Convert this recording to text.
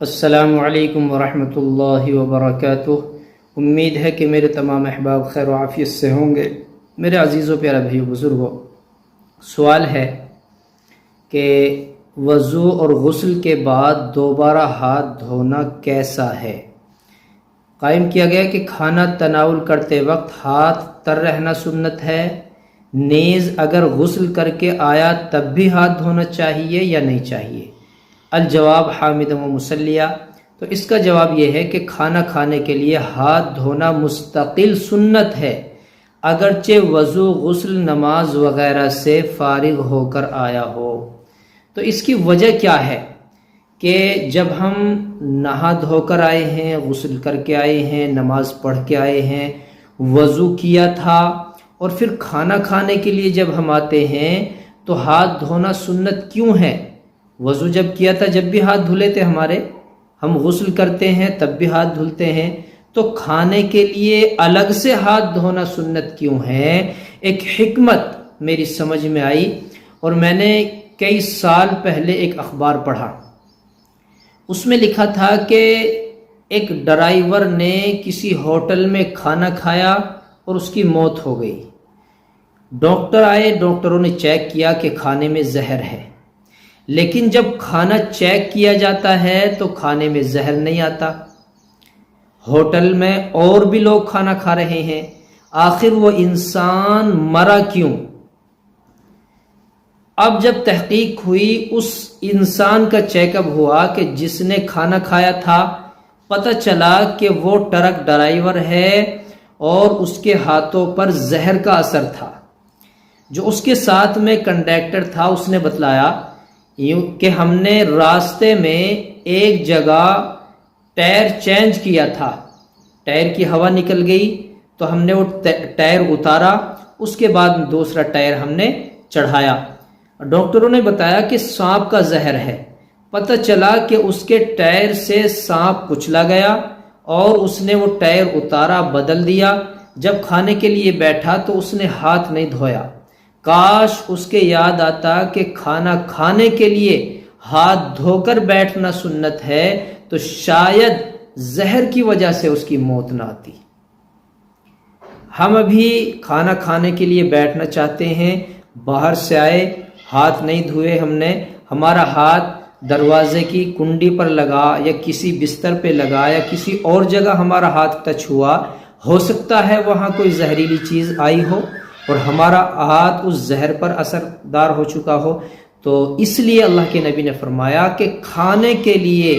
السلام علیکم ورحمۃ اللہ وبرکاتہ۔ امید ہے کہ میرے تمام احباب خیر و عافیت سے ہوں گے۔ میرے عزیز و پیارے بھائیو بزرگوں، سوال ہے کہ وضو اور غسل کے بعد دوبارہ ہاتھ دھونا کیسا ہے؟ قائم کیا گیا کہ کھانا تناول کرتے وقت ہاتھ تر رہنا سنت ہے، نیز اگر غسل کر کے آیا تب بھی ہاتھ دھونا چاہیے یا نہیں چاہیے؟ الجواب حامد و مسلیہ۔ تو اس کا جواب یہ ہے کہ کھانا کھانے کے لیے ہاتھ دھونا مستقل سنت ہے، اگرچہ وضو غسل نماز وغیرہ سے فارغ ہو کر آیا ہو۔ تو اس کی وجہ کیا ہے کہ جب ہم نہا دھو کر آئے ہیں، غسل کر کے آئے ہیں، نماز پڑھ کے آئے ہیں، وضو کیا تھا، اور پھر کھانا کھانے کے لیے جب ہم آتے ہیں تو ہاتھ دھونا سنت کیوں ہے؟ وضو جب کیا تھا جب بھی ہاتھ دھلے تھے ہمارے، ہم غسل کرتے ہیں تب بھی ہاتھ دھلتے ہیں، تو کھانے کے لیے الگ سے ہاتھ دھونا سنت کیوں ہے؟ ایک حکمت میری سمجھ میں آئی، اور میں نے کئی سال پہلے ایک اخبار پڑھا، اس میں لکھا تھا کہ ایک ڈرائیور نے کسی ہوٹل میں کھانا کھایا اور اس کی موت ہو گئی۔ ڈاکٹر آئے، ڈاکٹروں نے چیک کیا کہ کھانے میں زہر ہے، لیکن جب کھانا چیک کیا جاتا ہے تو کھانے میں زہر نہیں آتا۔ ہوٹل میں اور بھی لوگ کھانا کھا رہے ہیں، آخر وہ انسان مرا کیوں؟ اب جب تحقیق ہوئی، اس انسان کا چیک اپ ہوا کہ جس نے کھانا کھایا تھا، پتہ چلا کہ وہ ٹرک ڈرائیور ہے اور اس کے ہاتھوں پر زہر کا اثر تھا۔ جو اس کے ساتھ میں کنڈکٹر تھا، اس نے بتلایا کہ ہم نے راستے میں ایک جگہ ٹائر چینج کیا تھا، ٹائر کی ہوا نکل گئی تو ہم نے وہ ٹائر اتارا، اس کے بعد دوسرا ٹائر ہم نے چڑھایا۔ ڈاکٹروں نے بتایا کہ سانپ کا زہر ہے۔ پتہ چلا کہ اس کے ٹائر سے سانپ کچلا گیا اور اس نے وہ ٹائر اتارا، بدل دیا۔ جب کھانے کے لیے بیٹھا تو اس نے ہاتھ نہیں دھویا۔ کاش اس کے یاد آتا کہ کھانا کھانے کے لیے ہاتھ دھو کر بیٹھنا سنت ہے، تو شاید زہر کی وجہ سے اس کی موت نہ آتی۔ ہم ابھی کھانا کھانے کے لیے بیٹھنا چاہتے ہیں، باہر سے آئے، ہاتھ نہیں دھوئے، ہم نے ہمارا ہاتھ دروازے کی کنڈی پر لگا یا کسی بستر پہ لگا یا کسی اور جگہ ہمارا ہاتھ ٹچ ہوا، ہو سکتا ہے وہاں کوئی زہریلی چیز آئی ہو اور ہمارا ہاتھ اس زہر پر اثردار ہو چکا ہو۔ تو اس لیے اللہ کے نبی نے فرمایا کہ کھانے کے لیے